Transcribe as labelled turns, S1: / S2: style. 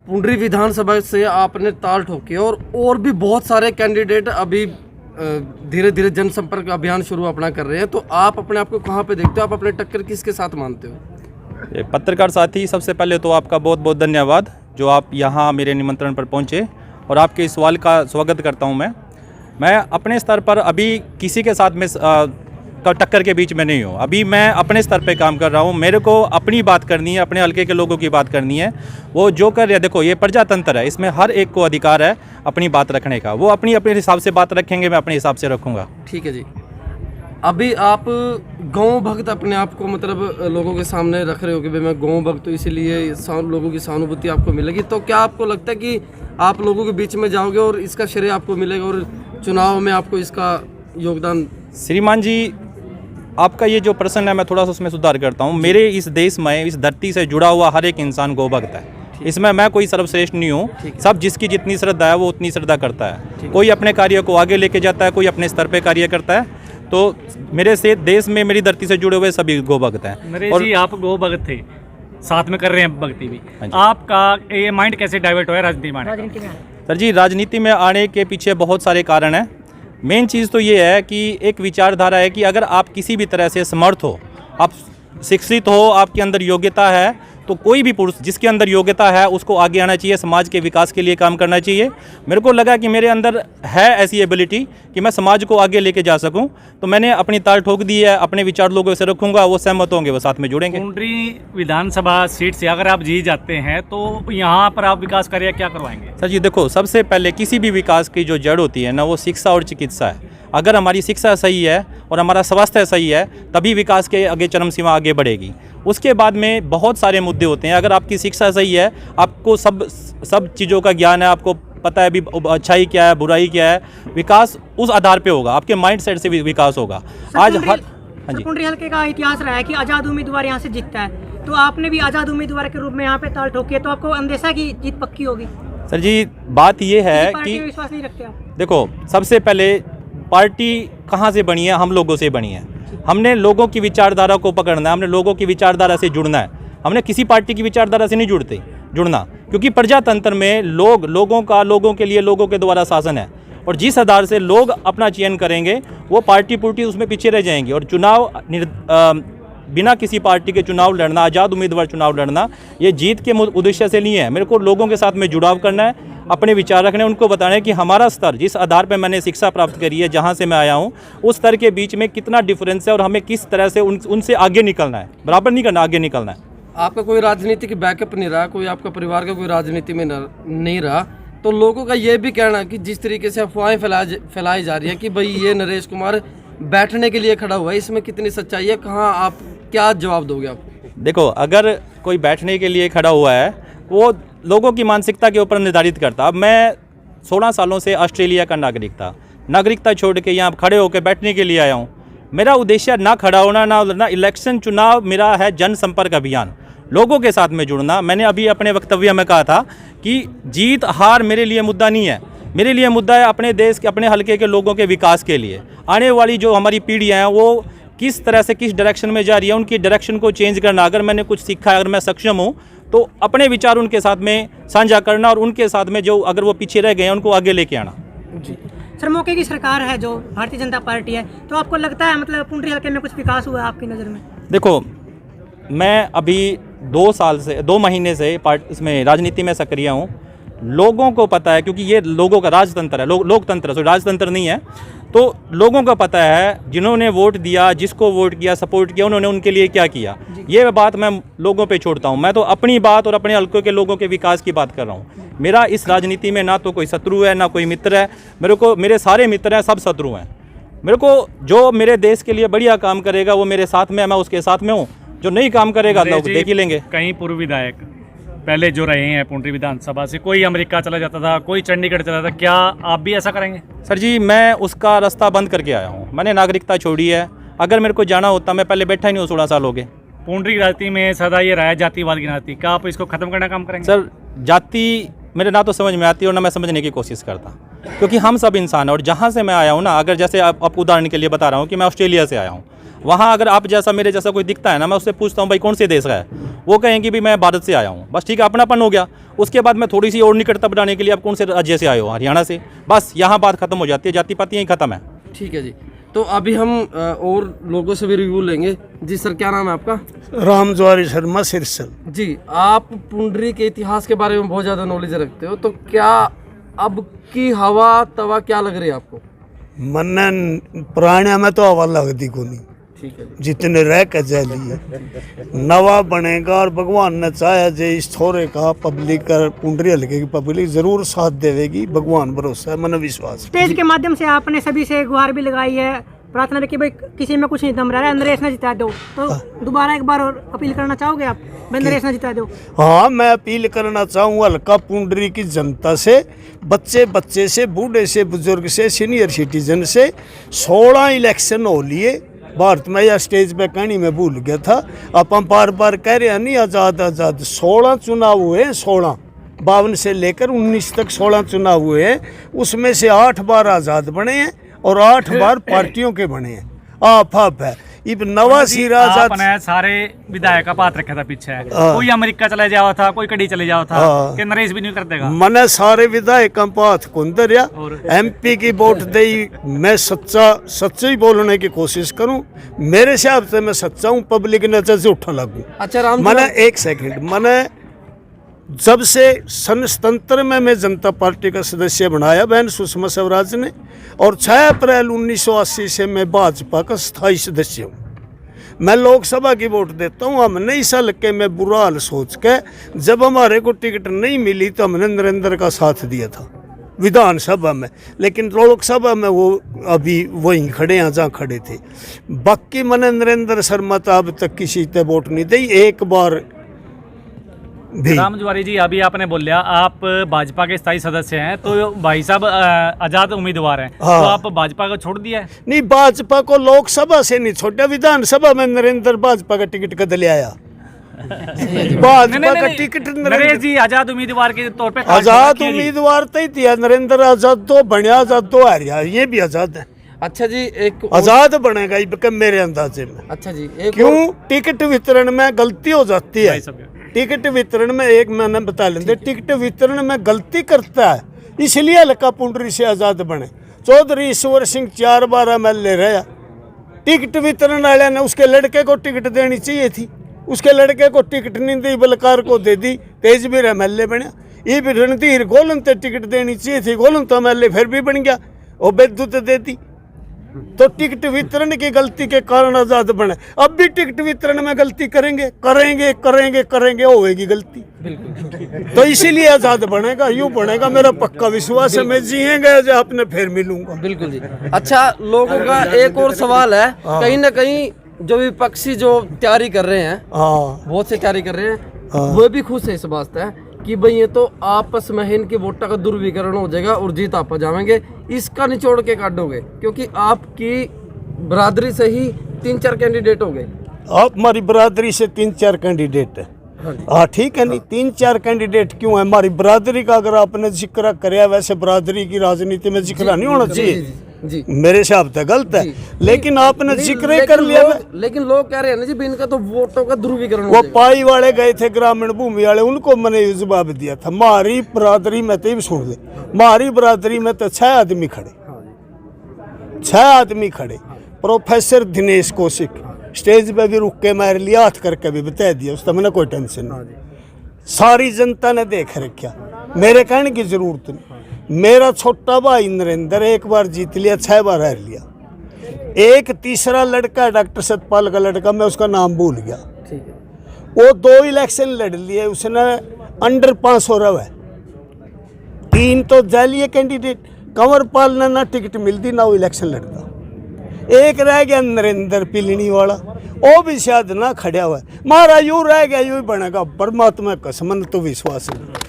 S1: पुंडरी विधानसभा से आपने ताल ठोकी और भी बहुत सारे कैंडिडेट अभी धीरे धीरे जनसंपर्क अभियान शुरू अपना कर रहे हैं, तो आप अपने आप को कहाँ पे देखते हो? आप अपने टक्कर किसके साथ मानते हो?
S2: पत्रकार साथी, सबसे पहले तो आपका बहुत बहुत धन्यवाद जो आप यहाँ मेरे निमंत्रण पर पहुँचे और आपके इस सवाल का स्वागत करता हूँ। मैं अपने स्तर पर अभी किसी के साथ में टक्कर के बीच में नहीं हूँ। अभी मैं अपने स्तर पे काम कर रहा हूँ। मेरे को अपनी बात करनी है, अपने हल्के के लोगों की बात करनी है। वो जो कर रहे हैं, देखो ये प्रजातंत्र है, इसमें हर एक को अधिकार है अपनी बात रखने का। वो अपनी अपने हिसाब से बात रखेंगे, मैं अपने हिसाब से रखूँगा।
S1: ठीक है जी। अभी आप गौ भक्त अपने आप को मतलब लोगों के सामने रख रहे हो कि भाई मैं गौ भक्त, तो इसीलिए लोगों की सहानुभूति आपको मिलेगी। तो क्या आपको लगता है कि आप लोगों के बीच में जाओगे और इसका श्रेय आपको मिलेगा और चुनाव में आपको इसका योगदान?
S2: श्रीमान जी, आपका ये जो प्रश्न है मैं थोड़ा सा उसमें सुधार करता हूँ। मेरे इस देश में, इस धरती से जुड़ा हुआ हर एक इंसान गौभक्त है। इसमें मैं कोई सर्वश्रेष्ठ नहीं हूँ। सब जिसकी जितनी श्रद्धा है वो उतनी श्रद्धा करता है। कोई अपने कार्य को आगे लेके जाता है, कोई अपने स्तर पे कार्य करता है। तो मेरे से देश में, मेरी धरती से जुड़े हुए सभी गौभक्त हैं।
S3: नरेश जी, आप गौभक्त थे, साथ में कर रहे हैं भक्ति भी। आपका ये माइंड कैसे डाइवर्ट हुआ है राजनीति में?
S2: सर जी, राजनीति में आने के पीछे बहुत सारे कारण हैं। मेन चीज़ तो ये है कि एक विचारधारा है कि अगर आप किसी भी तरह से समर्थ हो, आप शिक्षित हो, आपके अंदर योग्यता है, तो कोई भी पुरुष जिसके अंदर योग्यता है उसको आगे आना चाहिए, समाज के विकास के लिए काम करना चाहिए। मेरे को लगा कि मेरे अंदर है ऐसी एबिलिटी कि मैं समाज को आगे लेके जा सकूं, तो मैंने अपनी ताल ठोक दी है। अपने विचार लोगों से रखूंगा, वो सहमत होंगे, वो साथ में जुड़ेंगे।
S3: पुंडरी विधानसभा सीट से अगर आप जीत जाते हैं तो यहाँ पर आप विकास कार्य क्या करवाएंगे?
S2: सर जी देखो, सबसे पहले किसी भी विकास की जो जड़ होती है ना, वो शिक्षा और चिकित्सा है। अगर हमारी शिक्षा सही है और हमारा स्वास्थ्य सही है, तभी विकास के आगे चरम सीमा आगे बढ़ेगी। उसके बाद में बहुत सारे मुद्दे होते हैं। अगर आपकी शिक्षा सही है, आपको सब चीज़ों का ज्ञान है, आपको पता है भी अच्छाई क्या है, बुराई क्या है, विकास उस आधार पे होगा, आपके माइंड सेट से भी विकास होगा। आज हर हाँ जी,
S4: पुंडरी हल्के का इतिहास रहा है कि आज़ाद उम्मीदवार यहाँ से जीतता है, तो आपने भी आज़ाद उम्मीदवार के रूप में यहाँ पे ताल ठोकी है, तो आपको अंदेशा की जीत पक्की होगी?
S2: सर जी, बात ये है कि
S4: विश्वास नहीं रखते आप?
S2: देखो, सबसे पहले पार्टी कहाँ से बनी है? हम लोगों से बनी है। हमने लोगों की विचारधारा को पकड़ना है, हमने लोगों की विचारधारा से जुड़ना है। हमने किसी पार्टी की विचारधारा से नहीं जुड़ना, क्योंकि प्रजातंत्र में लोगों के लिए, लोगों के द्वारा शासन है। और जिस आधार से लोग अपना चयन करेंगे, वो पार्टी उसमें पीछे रह जाएंगे। और चुनाव बिना किसी पार्टी के चुनाव लड़ना, आज़ाद उम्मीदवार चुनाव लड़ना, ये जीत के उद्देश्य से नहीं है। मेरे को लोगों के साथ में जुड़ाव करना है, अपने विचार रखने, उनको बताना है कि हमारा स्तर, जिस आधार पर मैंने शिक्षा प्राप्त करी है, जहाँ से मैं आया हूँ, उस स्तर के बीच में कितना डिफरेंस है और हमें किस तरह से उनसे आगे निकलना है। बराबर नहीं करना, आगे निकलना है।
S1: आपका कोई राजनीतिक बैकअप नहीं रहा, कोई आपका परिवार का कोई राजनीति में नहीं रहा, तो लोगों का ये भी कहना कि जिस तरीके से अफवाहें फैलाई जा रही है कि भाई ये नरेश कुमार बैठने के लिए खड़ा हुआ है, इसमें कितनी सच्चाई है? कहाँ आप क्या जवाब दोगे आप?
S2: देखो, अगर कोई बैठने के लिए खड़ा हुआ है, वो लोगों की मानसिकता के ऊपर निर्धारित करता। अब मैं 16 सालों से ऑस्ट्रेलिया का नागरिकता छोड़ के यहाँ खड़े होकर बैठने के लिए आया हूँ। मेरा उद्देश्य ना खड़ा होना, ना इलेक्शन चुनाव, मेरा है जनसंपर्क अभियान, लोगों के साथ में जुड़ना। मैंने अभी अपने वक्तव्य में कहा था कि जीत हार मेरे लिए मुद्दा नहीं है। मेरे लिए मुद्दा है अपने देश के, अपने हल्के के लोगों के विकास के लिए। आने वाली जो हमारी पीढ़ियाँ हैं, वो किस तरह से, किस डायरेक्शन में जा रही है, उनकी डायरेक्शन को चेंज करना। अगर मैंने कुछ सीखा है, अगर मैं सक्षम हूँ, तो अपने विचार उनके साथ में साझा करना और उनके साथ में जो अगर वो पीछे रह गए हैं, उनको आगे लेके आना।
S1: जी
S4: सर, मौके की सरकार है जो भारतीय जनता पार्टी है, तो आपको लगता है मतलब पुंडरी हल्के में कुछ विकास हुआ है आपकी नज़र में?
S2: देखो, मैं अभी 2 महीने से इसमें राजनीति में सक्रिय हूँ। लोगों को पता है, क्योंकि ये लोगों का राजतंत्र है, लोकतंत्र, राजतंत्र नहीं है। तो लोगों को पता है जिन्होंने वोट दिया, जिसको वोट किया, सपोर्ट किया, उन्होंने उनके लिए क्या किया। ये बात मैं लोगों पे छोड़ता हूँ। मैं तो अपनी बात और अपने हल्के के लोगों के विकास की बात कर रहा हूँ। मेरा इस राजनीति में ना तो कोई शत्रु है, ना कोई मित्र है। मेरे सारे मित्र हैं, सब शत्रु हैं। मेरे को जो मेरे देश के लिए बढ़िया काम करेगा वो मेरे साथ में है, मैं उसके साथ में हूँ। जो नहीं काम करेगा लोग देख ही लेंगे।
S3: कहीं पूर्व विधायक पहले जो रहे हैं पुंडरी विधानसभा से, कोई अमेरिका चला जाता था, कोई चंडीगढ़ चला जाता था, क्या आप भी ऐसा करेंगे?
S2: सर जी, मैं उसका रास्ता बंद करके आया हूँ। मैंने नागरिकता छोड़ी है। अगर मेरे को जाना होता, मैं पहले बैठा ही नहीं हूँ। 16 साल हो गए।
S3: पुंडरी राजनीति में सदा ये रहा है जातिवाद की राजनीति, क्या आप इसको खत्म करने का काम करेंगे?
S2: सर, जाति मेरे ना तो समझ में आती है और ना मैं समझने की कोशिश करता। क्योंकि हम सब इंसान हैं। और जहाँ से मैं आया हूँ ना, अगर जैसे आप उदाहरण के लिए बता रहा हूँ कि मैं ऑस्ट्रेलिया से आया हूँ, वहाँ अगर आप जैसा मेरे जैसा कोई दिखता है ना, मैं उससे पूछता हूँ भाई कौन से देश का है, वो कहेंगे भी मैं भारत से आया हूँ, बस ठीक है, अपनापन हो गया। उसके बाद मैं थोड़ी सी और निकटता बढ़ाने के लिए आप कौन से राज्य से आए हो, हरियाणा से, बस यहाँ बात खत्म हो जाती है, जाति पाति यहीं खत्म है।
S1: ठीक है जी। तो अभी हम और लोगों से भी रिव्यू लेंगे। जी सर, क्या नाम है आपका?
S5: रामजवारी शर्मा सिरसल।
S1: जी, आप पुंडरी के इतिहास के बारे में बहुत ज़्यादा नॉलेज रखते हो, तो क्या अब की हवा तवा क्या लग रही है आपको?
S5: मन पुराने में तो हवा लगती को नहीं,
S1: ठीक है।
S5: जितने रह के लिए नवा बनेगा। और भगवान ने चाहा जे इस थोड़े का पब्लिक का पुंडरी हल्के की पब्लिक जरूर साथ देवेगी, भगवान भरोसा है, मन विश्वास।
S4: स्टेज के माध्यम से आपने सभी से गुहार भी लगाई है, प्रार्थना रखी भाई किसी में कुछ नहीं दम रहा है, नरेश ने जिता दो। तो दोबारा एक बार और अपील करना चाहोगे आप, भाई नरेश ने जिता दो?
S5: हाँ, मैं अपील करना चाहूँगा हल्का पुंडरी की जनता से, बच्चे से, बूढ़े से, बुजुर्ग से, सीनियर सिटीजन से। 16 इलेक्शन हो लिए भारत में, या स्टेज पे कहनी में भूल गया था। अपन बार बार कह रहे हैं नहीं आज़ाद आज़ाद। 16 चुनाव हुए, 16 52 से लेकर 19 तक 16 चुनाव हुए हैं। उसमें से 8 बार आज़ाद बने हैं और 8 बार पार्टियों के बने हैं। आप है इब नवा सिरा
S3: आपने सारे विधायक का पात्र रखा था पीछे, कोई अमेरिका चले जाओ था, कोई कड़ी चले जाओ था, कि नरेश भी नहीं कर देगा।
S5: मैंने सारे विधायक का पाथ कुंदर या MP की वोट दे। मैं सच्चा ही बोलने की कोशिश करूं, मेरे हिसाब से मैं सच्चा हूं, पब्लिक ने झूठा लगू।
S1: अच्छा राम,
S5: मैंने एक सेकंड, मैंने जब से सन 77 में मैं जनता पार्टी का सदस्य बनाया बहन सुषमा स्वराज ने, और 6 अप्रैल 1980 से मैं भाजपा का स्थायी सदस्य हूँ। मैं लोकसभा की वोट देता हूँ। हमने इस हल्के में बुरा हाल सोच के, जब हमारे को टिकट नहीं मिली तो हमने नरेंद्र का साथ दिया था विधानसभा में, लेकिन लोकसभा में वो अभी वहीं खड़े हैं जहाँ खड़े थे। बाकी मैंने नरेंद्र शर्मा तो अब तक किसी से वोट नहीं दी एक बार भी।
S3: राम जुआरी जी, अभी आपने बोलिया आप भाजपा के स्थायी सदस्य हैं, तो भाई साहब आजाद उम्मीदवार हैं,
S5: हाँ।
S3: तो आप भाजपा को छोड़ दिया है?
S5: नहीं, भाजपा को लोकसभा से नहीं छोड़ा, विधानसभा में नरेंद्र भाजपा का टिकट कद ले आया। भाजपा का टिकट
S3: नरेश जी आजाद उम्मीदवार के तौर पे
S5: आजाद उम्मीदवार तो ही दिया नरेंद्र। आजाद तो बनिया, आजाद तो हारिया, ये भी आजाद है।
S1: अच्छा जी, एक
S5: आजाद बनेगा ये मेरे अंदाजे में।
S1: अच्छा जी, एक
S5: क्यों? टिकट वितरण में गलती हो जाती है। टिकट वितरण में एक मैंने बता लेते, टिकट वितरण में गलती करता है, इसलिए हल्का पुंडरी से आजाद बने। चौधरी ईश्वर सिंह 4 बार MLA रहा। टिकट वितरण वाले ने उसके लड़के को टिकट देनी चाहिए थी, उसके लड़के को टिकट नहीं दी, बलकार को दे दी, तेजवीर MLA बना। ये भी रणधीर गोलन तो टिकट देनी चाहिए थी, गोलन तो MLA फिर भी बन गया, और बेदू तो दे दी। तो टिकट वितरण की गलती के कारण आजाद बने। अब भी टिकट वितरण में गलती करेंगे होगी गलती, तो इसीलिए आजाद बनेगा, यूं बनेगा, मेरा पक्का विश्वास है। मैं जिएंगे जो आपने फिर मिलूंगा।
S1: बिल्कुल जी। अच्छा, लोगों का एक और सवाल है, कहीं ना कहीं जो विपक्षी जो तैयारी कर रहे हैं, बहुत से तैयारी कर रहे हैं, वो भी खुश है इस बात से कि भाई ये तो आपस में इनकी वोटा का दुर्विकरण हो जाएगा और जीत आप जावेंगे, इसका निचोड़ के काटोगे, क्योंकि आपकी बरादरी से ही 3-4 कैंडिडेट हो गए।
S5: आप हमारी बरादरी से 3-4 कैंडिडेट है। हाँ ठीक है, नहीं 3-4 कैंडिडेट क्यों है? हमारी बरादरी का अगर आपने जिक्र कराया, वैसे बरादरी की राजनीति में जिक्र नहीं होना चाहिए जी। मेरे हिसाब से गलत है, लेकिन आपने जिक्र कर लिया।
S1: लेकिन लोग कह रहे हैं ना जी, इनका तो वोटों का दुर्विकरण
S5: वो पाई वाले गए थे ग्रामीण भूमि वाले, उनको मैंने जवाब दिया था। हमारी बरादरी में तो सुन ले, हमारी बरादरी में तो 6 आदमी खड़े, 6 आदमी खड़े। प्रोफेसर दिनेश कौशिक स्टेज पे भी रुक के मार लिया, हाथ करके भी बता दिया, उसका मैंने कोई टेंशन नहीं। सारी जनता ने देख रखा, मेरे कहने की जरूरत नहीं। मेरा छोटा भाई नरेंद्र 1 बार जीत लिया, 6 बार हार लिया। एक तीसरा लड़का डॉक्टर सतपाल का लड़का, मैं उसका नाम भूल गया, वो 2 इलेक्शन लड़ लिए, उसने अंडर 500 रहा है। 3 तो जालिए कैंडिडेट, कंवरपाल ने ना टिकट मिलती ना वो इलेक्शन लड़ता। एक रह गया नरेंद्र पिलनी वाला, वो भी शायद ना खड़ा हुआ है। मारा यूं रह गया, यूं ही बनेगा, परमात्मा कसम तो विश्वास है।